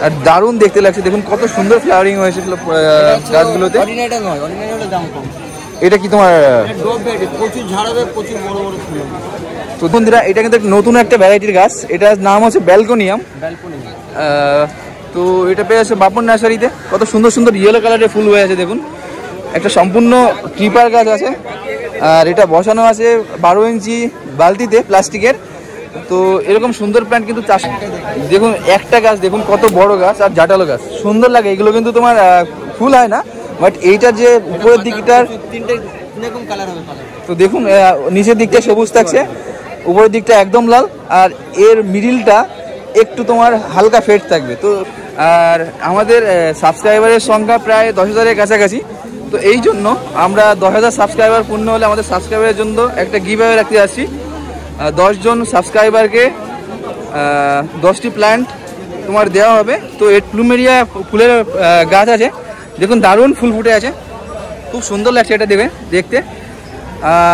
আর দারুণ দেখতে লাগছে, দেখুন কত সুন্দর ফ্লাওয়ারিং হয়েছে গাছগুলোতে। এটা কি তোমার প্রচুর ঝাড়াবে, প্রচুর বড় বড় ফুল। তো বন্ধুরা এটা কিন্তু নতুন একটা ভ্যারাইটির গাছ, এটার নাম হচ্ছে ব্যালকোনিয়াম। তো এটা পেয়ে আছে বাপন নার্সারিতে। কত সুন্দর সুন্দর ইয়েলো কালারের ফুল হয়ে আছে দেখুন। একটা সম্পূর্ণ ক্রিপার গাছ আছে, আর এটা বসানো আছে 12 ইঞ্চি বালতিতে প্লাস্টিকের। তো এরকম সুন্দর প্ল্যান্ট কিন্তু চাষ, দেখুন একটা গাছ দেখুন কত বড় গাছ আর জাটালো গাছ, সুন্দর লাগে। এগুলো কিন্তু তোমার ফুল হয় না, বাট এইটার যে উপরের দিকটার তো দেখুন নিচের দিকটা সবুজ থাকছে, উপরের দিকটা একদম লাল, আর এর মিডিলটা একটু তোমার হালকা ফেড থাকবে। তো আর আমাদের সাবস্ক্রাইবারের সংখ্যা প্রায় 10,000-এর কাছাকাছি। তো এই জন্য আমরা 10,000 সাবস্ক্রাইবার পূর্ণ হলে আমাদের সাবস্ক্রাইবারের জন্য একটা গিভঅ্যাওয়ে রাখতে যাচ্ছি। 10 জন সাবস্ক্রাইবারকে 10টি প্ল্যান্ট তোমার দেওয়া হবে। তো এর প্লুমেরিয়া ফুলের গাছ আছে, দেখুন দারুণ ফুল ফুটে আছে, খুব সুন্দর লাগছে এটা দেখতে।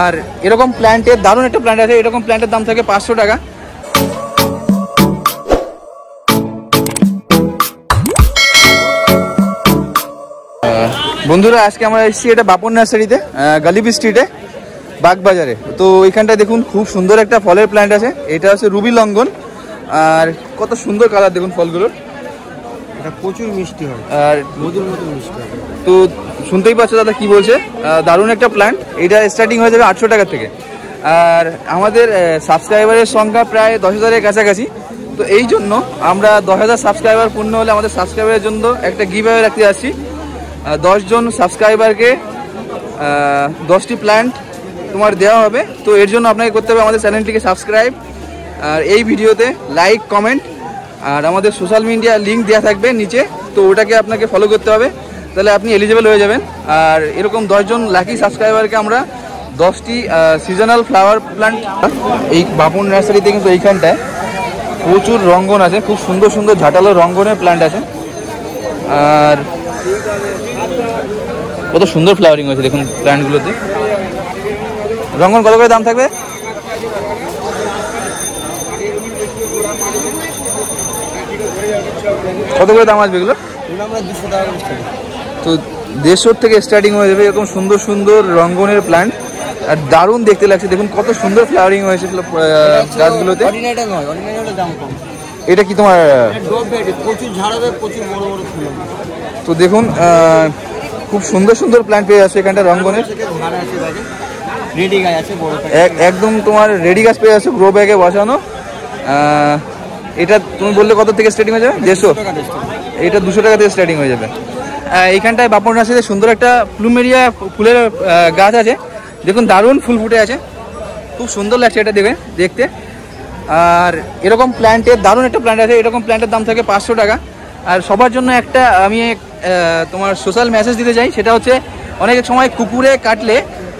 আর এরকম প্ল্যান্টের দারুণ একটা প্ল্যান্ট আছে, এরকম প্ল্যান্টের দাম থাকে 500 টাকা। বন্ধুরা আজকে আমরা এসেছি এটা বাপন নার্সারিতে, গালিবি স্ট্রিটে, বাগবাজারে। তো এইখানটায় দেখুন খুব সুন্দর একটা ফলের প্ল্যান্ট আছে, এটা হচ্ছে রুবি লঙ্ঘন। আর কত সুন্দর কালার দেখুন ফলগুলোর, এটা প্রচুর মিষ্টি হয় আর মধুর মতো মিষ্টি হয়। তো শুনতেই পাচ্ছ দাদা কি বলছে, দারুণ একটা প্ল্যান্ট। এটা স্টার্টিং হয়ে যাবে 800 টাকা থেকে। আর আমাদের সাবস্ক্রাইবারের সংখ্যা প্রায় 10,000-এর কাছাকাছি। তো এই জন্য আমরা 10,000 সাবস্ক্রাইবার পূর্ণ হলে আমাদের সাবস্ক্রাইবারের জন্য একটা গিভঅ্যাওয়ে রাখতে যাচ্ছি। 10 জন সাবস্ক্রাইবারকে 10টি প্ল্যান্ট তোমার দেওয়া হবে। তো এর জন্য আপনাকে করতে হবে আমাদের চ্যানেলটিকে সাবস্ক্রাইব, আর এই ভিডিওতে লাইক, কমেন্ট, আর আমাদের সোশ্যাল মিডিয়া লিঙ্ক দেওয়া থাকবে নিচে, তো ওটাকে আপনাকে ফলো করতে হবে, তাহলে আপনি এলিজিবল হয়ে যাবেন। আর এরকম 10 জন লাকি সাবস্ক্রাইবারকে আমরা 10টি সিজনাল ফ্লাওয়ার প্ল্যান্ট, এই বাপন নার্সারিতে কিন্তু এইখানটায় প্রচুর রঙ্গন আছে, খুব সুন্দর সুন্দর ঝাঁটালো রঙ্গনের প্ল্যান্ট আছে। আর কত সুন্দর ফ্লাওয়ারিং হয়েছে দেখুন প্ল্যান্টগুলোতে। রঙ্গন কত করে দাম থাকবে? কত করে দাম আসবে এগুলো? তো 150 থেকে স্টার্টিং হয়ে যাবে এরকম সুন্দর সুন্দর রঙ্গনের প্ল্যান্ট, আর দারুণ দেখতে লাগছে দেখুন কত সুন্দর ফ্লাওয়ারিং হয়েছে গাছগুলোতে। এটা কি তোমার প্রচুর ঝাড়াবে, প্রচুর বড় বড় ফুল। তো দেখুন খুব সুন্দর সুন্দর প্ল্যান্ট পেয়ে যাচ্ছে এখানটা রঙ্গনের, একদম তোমার রেডি গাছ পেয়ে যাচ্ছে গ্রো ব্যাগে বসানো। এটা তুমি বললে কত থেকে স্টার্টিং হয়ে যাবে? 150। এটা 200 টাকা থেকে স্টার্টিং হয়ে যাবে। এইখানটায় বাপন নার্সারিতে সুন্দর একটা প্লুমেরিয়া ফুলের গাছ আছে, দেখুন দারুণ ফুল ফুটে আছে, খুব সুন্দর লাগছে এটা দেখতে। আর এরকম প্ল্যান্টের দারুণ একটা প্ল্যান্ট আছে, এরকম প্ল্যান্টের দাম থাকে 500 টাকা। আর সবার জন্য একটা আমি তোমার সোশ্যাল মেসেজ দিতে চাই, সেটা হচ্ছে অনেক সময় কুকুরে কাটলে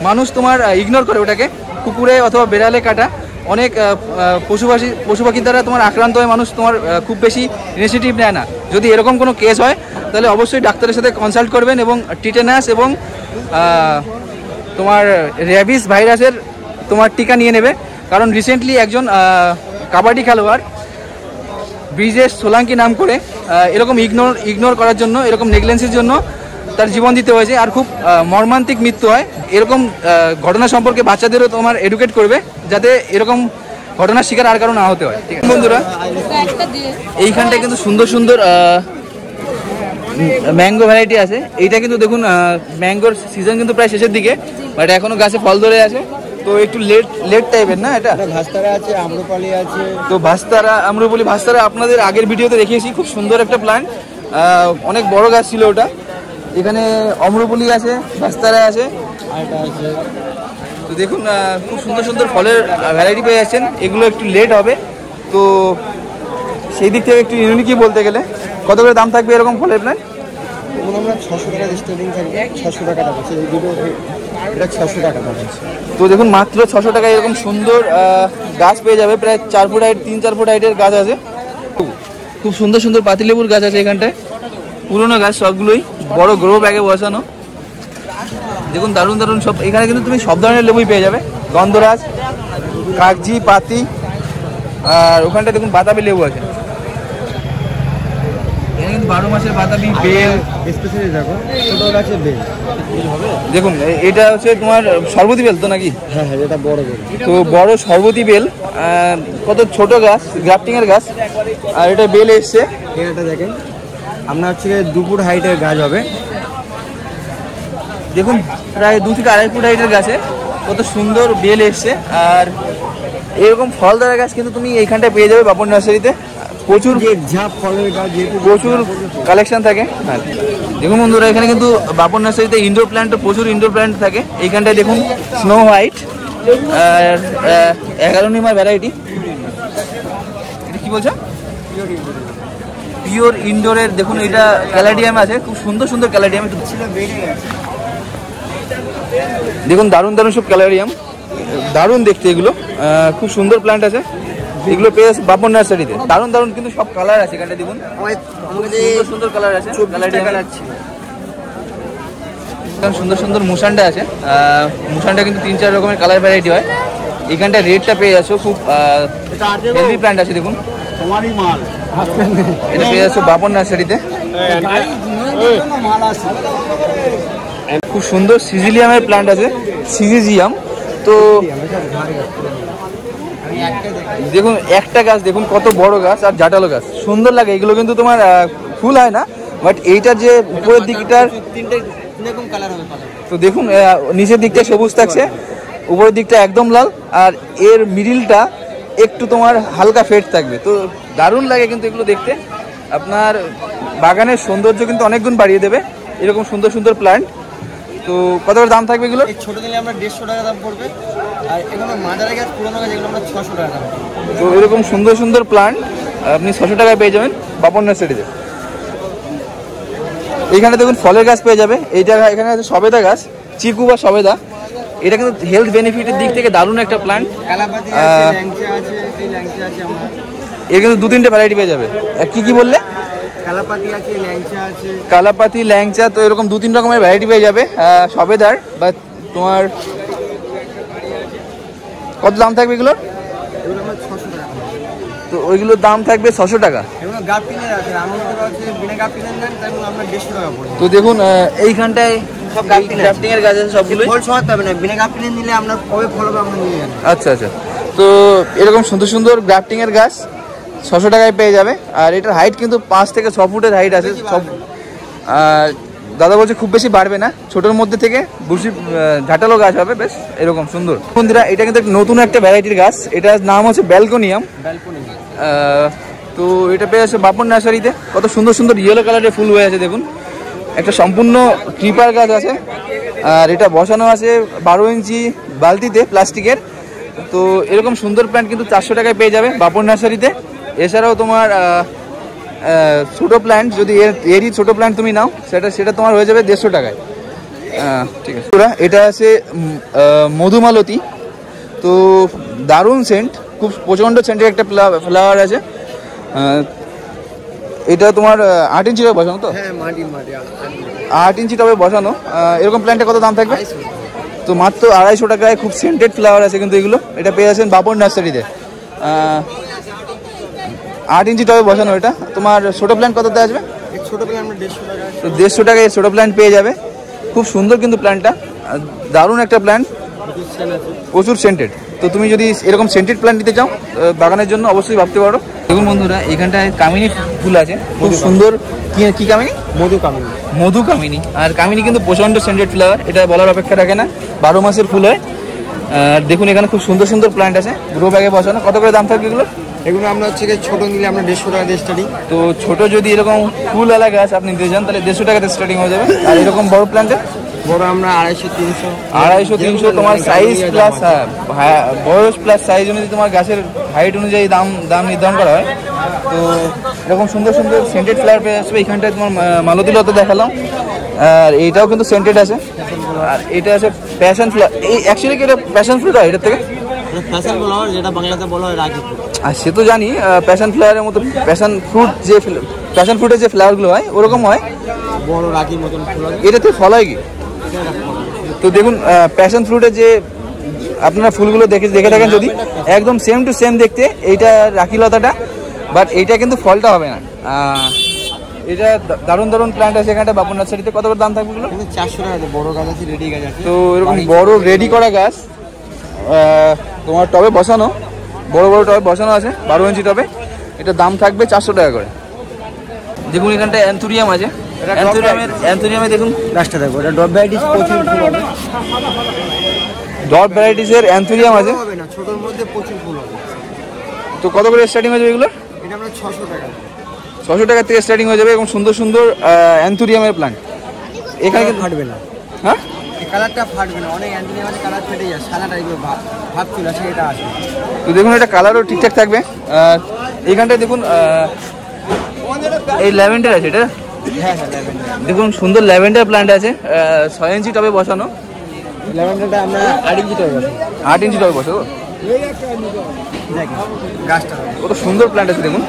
মানুষ তোমার ইগনোর করে ওটাকে, কুকুরে অথবা বেড়ালে কাটা অনেক পশু পাখির দ্বারা তোমার আক্রান্ত হয়ে মানুষ তোমার খুব বেশি ইনিশিয়েটিভ নেয় না। যদি এরকম কোনো কেস হয় তাহলে অবশ্যই ডাক্তারের সাথে কনসাল্ট করবেন এবং টিটেনাস এবং তোমার র্যাবিস ভাইরাসের তোমার টিকা নিয়ে নেবে। কারণ রিসেন্টলি একজন কাবাডি খেলোয়াড় ব্রিজেশ সোলাঙ্কি নাম করে এরকম ইগনোর করার জন্য, এরকম নেগলেন্সির জন্য তার জীবন দিতে হয়েছে, আর খুব মর্মান্তিক মৃত্যু হয়। এরকম ঘটনা সম্পর্কে বাচ্চাদেরও তোমার এডুকেট করবে, যাতে এরকম ঘটনার শিকার আর কারো না হতে হয়। ঠিক আছে বন্ধুরা, এইখানটায় কিন্তু সুন্দর সুন্দর ম্যাঙ্গো ভ্যারাইটি আছে। এইটা কিন্তু দেখুন ম্যাঙ্গোর সিজন কিন্তু প্রায় শেষের দিকে, বাট এখনো গাছে ফল ধরে আছে। তো একটু লেট টাইপের না, এটা ভাস্তারা আছে, আম্রপালি আছে। তো আম্রপালি ভাস্তারা আপনাদের আগের ভিডিওতে দেখিয়েছি, খুব সুন্দর একটা প্ল্যান্ট, অনেক বড় গাছ ছিল ওটা। এখানে আম্রপালি আছে, ভাস্তারা আছে, তো দেখুন খুব সুন্দর সুন্দর ফলের ভ্যারাইটি পেয়ে যাচ্ছেন। এগুলো একটু লেট হবে, তো সেই দিক থেকে একটু ইউনিকই বলতে গেলে। কত করে দাম থাকবে এরকম ফলের প্ল্যান্ট? আমরা 600 টাকা স্টার্টিং থাকবে, 600 টাকা দাম আছে। এটা 600 টাকা দাম আছে। তো দেখুন মাত্র 600 টাকায় এরকম সুন্দর গাছ পেয়ে যাবে, প্রায় 4 ফুট হাইট, 3-4 ফুট হাইটের গাছ আছে। খুব সুন্দর সুন্দর পাতিলেবুর গাছ আছে এখানটায়, পুরোনো গাছ সবগুলোই, বড় গ্রো ব্যাগে বসানো। দেখুন দারুণ দারুণ সব, এখানে কিন্তু তুমি সব ধরনের লেবুই পেয়ে যাবে, গন্ধরাজ, কাগজি, পাতি, আর ওখানটা দেখুন বাতাবি লেবু আছে। এখানে কিন্তু 12 মাসের বাতাবি বেল স্পেশালি দেখো ছোট গাছে বেল দেখুন, এটা হচ্ছে তোমার সরবতি বেল তো নাকি? হ্যাঁ হ্যাঁ, এটা বড় বেল। তো বড় সরবতি বেল, কত ছোট গাছ, গ্রাফটিং এর গাছ, আর এটা বেল এসছে। এটা দেখেন আপনার হচ্ছে 2 ফুট হাইটের গাছ হবে। দেখুন প্রায় 2 থেকে 2.5 ফুট হাইটের গাছে কত সুন্দর বেল এসছে। আর এরকম ফল ধরা গাছ কিন্তু তুমি এইখানটায় পেয়ে যাবে বাপন নার্সারিতে। প্রচুর ফলের গাছ, প্রচুর কালেকশন থাকে। হ্যাঁ, দেখুন বন্ধুরা, এখানে কিন্তু বাপন নার্সারিতে ইনডোর প্ল্যান্ট, প্রচুর ইনডোর প্ল্যান্ট থাকে। এইখানটায় দেখুন স্নো হোয়াইট আর 11 নিমার ভ্যারাইটি। এটা কি বলছো? পিওর ইনডোরের। দেখুন এটা ক্যালাডিয়াম আছে, খুব সুন্দর সুন্দর ক্যালাডিয়াম। দেখুন দারুণ দারুণ সব ক্যালারিয়াম, দারুণ দেখতে এগুলো। খুব সুন্দর প্ল্যান্ট আছে, এগুলো পেয়ে আছে বাপন নার্সারিতে। দারুণ দারুণ কিন্তু সব কালার আছে এখানটা। দেখুন সুন্দর সুন্দর কালার আছে, সুন্দর সুন্দর মুসান্ডা আছে। মুসান্ডা কিন্তু 3-4 রকমের কালার ভ্যারাইটি হয়। এখানটা রেটটা পেয়ে যাচ্ছ, খুব হেলদি প্ল্যান্ট আছে। দেখুন এটা পেয়ে যাচ্ছ বাপন নার্সারিতে। খুব সুন্দর সিজিলিয়ামের প্ল্যান্ট আছে, সিজিজিয়াম। তো দেখুন একটা গাছ, দেখুন কত বড় গাছ আর জাটালো গাছ, সুন্দর লাগে। এগুলো কিন্তু তোমার ফুল হয় না, বাট এইটার যে উপরের দিকটার, তো দেখুন নিচের দিকটা সবুজ থাকছে, উপরের দিকটা একদম লাল, আর এর মিডিলটা একটু তোমার হালকা ফেড থাকবে। তো দারুণ লাগে কিন্তু এগুলো দেখতে। আপনার বাগানের সৌন্দর্য কিন্তু অনেক গুণ বাড়িয়ে দেবে এরকম সুন্দর সুন্দর প্ল্যান্ট। তো কত করে দাম থাকবে এগুলো? ছোট দিলে আমরা 150 টাকা দাম পড়বে, আর এগুলো মাদারে গাছ, পুরোনো গাছ, এগুলো আমরা 600 টাকা দাম। তো এরকম সুন্দর সুন্দর প্ল্যান্ট আপনি 600 টাকায় পেয়ে যাবেন বাপন নার্সারিতে। এইখানে দেখুন ফলের গাছ পেয়ে যাবে। এইটা এখানে আছে সবেদা গাছ, চিকু বা সবেদা। এটা কিন্তু হেলথ বেনিফিটের দিক থেকে দারুণ একটা প্ল্যান্ট। এর কিন্তু 2-3টে ভ্যারাইটি পেয়ে যাবে। কি কি বললে? কালাপাতি আছে, ল্যাংচা আছে। কালাপাতি, ল্যাংচা, তো এরকম 2-3 রকমের ভ্যারাইটি পেয়ে যাবে সবেদার। বা তোমার কত দাম থাকবে এগুলোর? তো ওইগুলোর দাম থাকবে 600 টাকা। তো দেখুন এইখানটায় সব গ্রাফটিং এর গাছ আছে, সবগুলো ফল সহাতে হবে না, বিনা গ্রাফটিং নিলে আমরা কবে ফল হবে আমরা নিয়ে যাবো। আচ্ছা আচ্ছা, তো এরকম সুন্দর সুন্দর গ্রাফটিং এর গাছ 600 টাকায় পেয়ে যাবে। আর এটার হাইট কিন্তু 5 থেকে 6 ফুটের হাইট আছে সব। দাদা বলছে খুব বেশি বাড়বে না, ছোটোর মধ্যে থেকে বুঝি ঝাঁটালো গাছ হবে, বেশ এরকম সুন্দর। বন্ধুরা এটা কিন্তু নতুন একটা ভ্যারাইটির গাছ, এটার নাম হচ্ছে ব্যালকোনিয়াম। তো এটা পেয়ে আছে বাপন নার্সারিতে। কত সুন্দর সুন্দর ইয়েলো কালারের ফুল হয়ে আছে দেখুন। একটা সম্পূর্ণ ক্রিপার গাছ আছে, আর এটা বসানো আছে 12 ইঞ্চি বালতিতে প্লাস্টিকের। তো এরকম সুন্দর প্ল্যান্ট কিন্তু 400 টাকায় পেয়ে যাবে বাপন নার্সারিতে। এছাড়াও তোমার ছোটো প্ল্যান্ট, যদি এরই ছোটো প্ল্যান্ট তুমি নাও, সেটা তোমার হয়ে যাবে 150 টাকায়। ঠিক আছে, এটা আছে মধুমালতী। তো দারুণ সেন্ট, খুব প্রচণ্ড সেন্টের একটা ফ্লাওয়ার আছে। এটা তোমার 8 ইঞ্চি টবে বসানো তো? হ্যাঁ, 8 ইঞ্চি টবে বসানো। এরকম প্ল্যান্টে কত দাম থাকবে? তো মাত্র 250 টাকায় খুব সেন্টেড ফ্লাওয়ার আছে কিন্তু এগুলো। এটা পেয়ে যাচ্ছেন বাপন নার্সারিতে। 8 ইঞ্চি টবে বসানো। এটা তোমার ছোটো প্ল্যান্ট কততে আসবে? ছোটো প্ল্যান্ট আমরা 150 টাকা। তো 150 টাকায় ছোটো প্ল্যান্ট পেয়ে যাবে। খুব সুন্দর কিন্তু প্ল্যান্টটা, দারুণ একটা প্ল্যান্ট, প্রচুর সেন্টেড। তো তুমি যদি এরকম সেন্টেড প্ল্যান্ট নিতে চাও বাগানের জন্য, অবশ্যই ভাবতে পারো। দেখুন বন্ধুরা, এখানটায় কামিনী ফুল আছে, খুব সুন্দর। কি কামিনী? মধু কামিনী। আর কামিনী কিন্তু প্রচণ্ড সেন্টেড ফ্লাওয়ার, এটা বলার অপেক্ষা রাখে না, 12 মাসের ফুল হয়। আর দেখুন এখানে খুব সুন্দর সুন্দর প্ল্যান্ট আছে গ্রো ব্যাগে বসানো। কত করে দাম থাকবে এগুলো? এগুলো আমরা হচ্ছে ছোটো নিলে আমরা 150 টাকা দিয়ে স্টার্টিং। তো ছোটো যদি এরকম ফুলওয়ালা গাছ আপনি নিতে চান তাহলে 150 টাকাতে স্টার্টিং হয়ে যাবে। আর এরকম বড় প্ল্যান্টে বড় আমরা 250-300 তোমার সাইজ প্লাস বয়স প্লাস সাইজ অনুযায়ী তোমার গাছের হাইট অনুযায়ী দাম নির্ধারণ করা হয়। তো এরকম সুন্দর সুন্দর সেন্টেড ফ্লাওয়ার পেয়ে আসবে। এখানটায় তোমার মালতী লতা দেখালাম, আর এইটাও কিন্তু সেন্টেড আছে। আর এটা আছে প্যাশন ফ্লাওয়ার। এই অ্যাকচুয়ালি কি এটা প্যাশন ফ্রুট হয় এটার থেকে? প্যাশন ফ্লাওয়ার, যেটা বাংলাতে বলা হয় রাখি ফুল। আর সে তো জানি, প্যাশন ফ্লাওয়ারের মতো প্যাশন ফ্রুটের যে ফ্লাওয়ারগুলো হয় ওরকম হয়, বড় রাখির মতন ফুল হয়। এটাতে ফল হয় কি? তো দেখুন প্যাশন ফ্রুটের যে আপনারা ফুলগুলো দেখে থাকেন, যদি একদম সেম টু সেম দেখতে এইটা রাখি লতাটা, বাট এইটা কিন্তু ফলটা হবে না। এটা দারুণ দারুণ প্ল্যান্ট আছে এখানটা বাপন নার্সারিতে। কত করে দাম থাকবে এগুলো? 400 টাকা। বড় গাছ আছে, রেডি গাছ আছে। তো এরকম বড় রেডি করা গাছ তোমার টবে বসানো, বড় বড় টবে বসানো আছে 12 ইঞ্চি টবে। এটা দাম থাকবে 400 টাকা করে। দেখুন এখানটা অ্যান্থুরিয়াম আছে, অ্যান্থুরিয়ামে দেখুন গাছটা দেখো, এটা ডব ভ্যারাইটিস প্রচুর ফুল হবে। ডট ভ্যারাইটিসের অ্যান্থুরিয়াম আছে, হবে না ছোটর মধ্যে প্রচুর ফুল হবে। তো কত করে স্টার্টিং হয়ে যাবে এগুলো? এটা আমরা 600 টাকা। 600 টাকা থেকে স্টার্টিং হয়ে যাবে এবং সুন্দর সুন্দর অ্যান্থুরিয়ামের প্ল্যান্ট এখানে কিন্তু ফাটবে না। হ্যাঁ, এই কালারটা ফাটবে না। অনেক অ্যান্টিনিয়াম আছে কালার ফেটে যায়, সাদা টাইপের ভাব চলে আসে, এটা আসবে। তো দেখুন এটা কালারও ঠিকঠাক থাকবে। আর এইখানটায় দেখুন এই ল্যাভেন্ডার আছে, এটা হ্যাঁ হ্যাঁ ল্যাভেন্ডার। দেখুন সুন্দর ল্যাভেন্ডার প্ল্যান্ট আছে 6 ইঞ্চি টবে বসানো। ল্যাভেন্ডারটা আমরা 8 ইঞ্চি টবে বসাবো। 8 ইঞ্চি টবে বসাবো। গাছটা কত সুন্দর প্ল্যান্ট আছে দেখুন।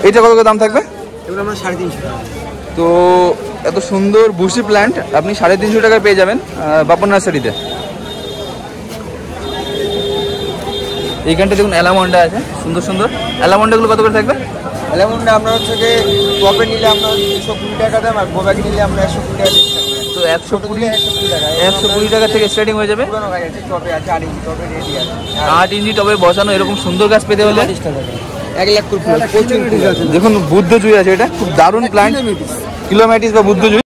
এইটা কত করে দাম থাকবে? এগুলো আমরা 350 টাকা। তো এত সুন্দর বুশি প্ল্যান্ট আপনি 350 টাকায় পেয়ে যাবেন বাপন নার্সারিতে। এইখানটা দেখুন অ্যালামন্ডা আছে সুন্দর সুন্দর। অ্যালামন্ডাগুলো কত করে থাকবে? লেমনটা আমরা হচ্ছে যে টপে নিলে আমরা 220 টাকা দাম, আর গোবাকে নিলে আমরা 120 টাকা দিচ্ছি। তো 120 টাকা 120 টাকা থেকে স্টার্টিং হয়ে যাবে। পুরোনো গাছ আছে, টপে আছে 8 ইঞ্চি টপে রেডি আছে। 8 ইঞ্চি টবে বসানো এরকম সুন্দর গাছ পেতে হলে 40 টাকা। 1 লাখ ফুল আছে, প্রচুর ফুল আছে। দেখুন বুদ্ধ জুই আছে, এটা খুব দারুণ প্ল্যান্ট, কিলোম্যাটিস বা বুদ্ধ জুই।